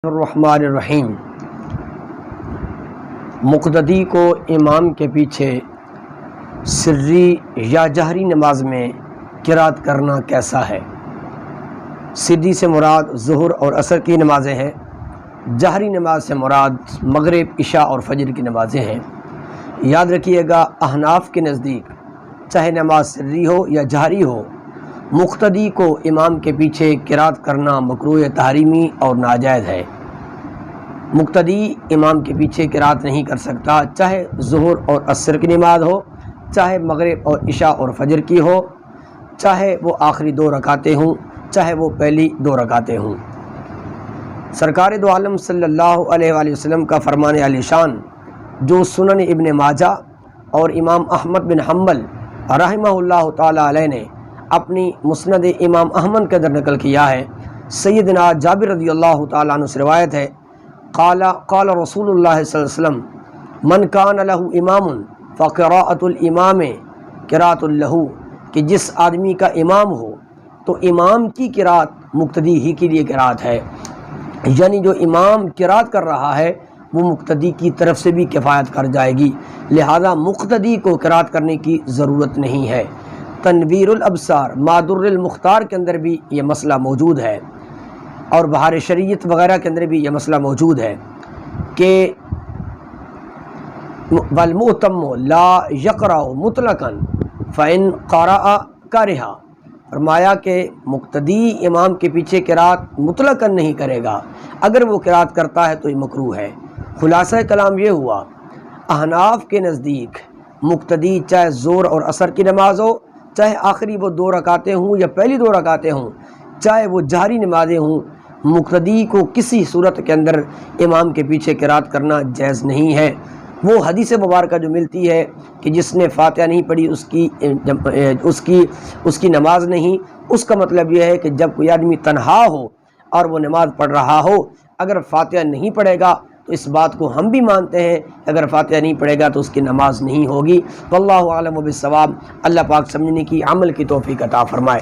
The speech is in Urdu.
الرحمن الرحیم۔ مقتدی کو امام کے پیچھے سری یا جہری نماز میں قرات کرنا کیسا ہے؟ سری سے مراد ظہر اور عصر کی نمازیں ہیں، جہری نماز سے مراد مغرب، عشاء اور فجر کی نمازیں ہیں۔ یاد رکھیے گا، احناف کے نزدیک چاہے نماز سری ہو یا جہری ہو، مقتدی کو امام کے پیچھے قرات کرنا مکروہ تحریمی اور ناجائز ہے۔ مقتدی امام کے پیچھے قرات نہیں کر سکتا، چاہے ظہر اور عصر کی نماز ہو، چاہے مغرب اور عشاء اور فجر کی ہو، چاہے وہ آخری 2 رکعتیں ہوں، چاہے وہ پہلی 2 رکعتیں ہوں۔ سرکار دو عالم صلی اللہ علیہ وآلہ وسلم کا فرمان عالی شان جو سنن ابن ماجہ اور امام احمد بن حنبل رحمہ اللہ تعالی علیہ نے اپنی مسند امام احمد کے اندر نقل کیا ہے، سیدنا جابر رضی اللہ تعالیٰ عنہ سے روایت ہے، قال رسول اللہ صلی اللہ علیہ وسلم من کان لہ امام فقراءۃ الامام قراءۃ لہ، کہ جس آدمی کا امام ہو تو امام کی قرات مقتدی ہی کے لیے قرات ہے، یعنی جو امام قرات کر رہا ہے وہ مقتدی کی طرف سے بھی کفایت کر جائے گی، لہذا مقتدی کو قرات کرنے کی ضرورت نہیں ہے۔ تنویر الابصار مادر المختار کے اندر بھی یہ مسئلہ موجود ہے، اور بہار شریعت وغیرہ کے اندر بھی یہ مسئلہ موجود ہے کہ والمؤتم لا یقرأ مطلقا فإن قرأ کرہ، فرمایا کہ مقتدی امام کے پیچھے قرات مطلقا نہیں کرے گا، اگر وہ قرات کرتا ہے تو یہ مکروہ ہے۔ خلاصہ کلام یہ ہوا، احناف کے نزدیک مقتدی چاہے ظہر اور عصر کی نماز ہو، چاہے آخری وہ 2 رکعتیں ہوں یا پہلی 2 رکعتیں ہوں، چاہے وہ جہری نمازیں ہوں، مقتدی کو کسی صورت کے اندر امام کے پیچھے قرات کرنا جائز نہیں ہے۔ وہ حدیث مبارکہ جو ملتی ہے کہ جس نے فاتحہ نہیں پڑھی اس کی نماز نہیں، اس کا مطلب یہ ہے کہ جب کوئی آدمی تنہا ہو اور وہ نماز پڑھ رہا ہو، اگر فاتحہ نہیں پڑھے گا تو اس بات کو ہم بھی مانتے ہیں کہ اگر فاتحہ نہیں پڑھے گا تو اس کی نماز نہیں ہوگی۔ واللہ اعلم بالصواب۔ اللہ پاک سمجھنے کی، عمل کی توفیق عطا فرمائے۔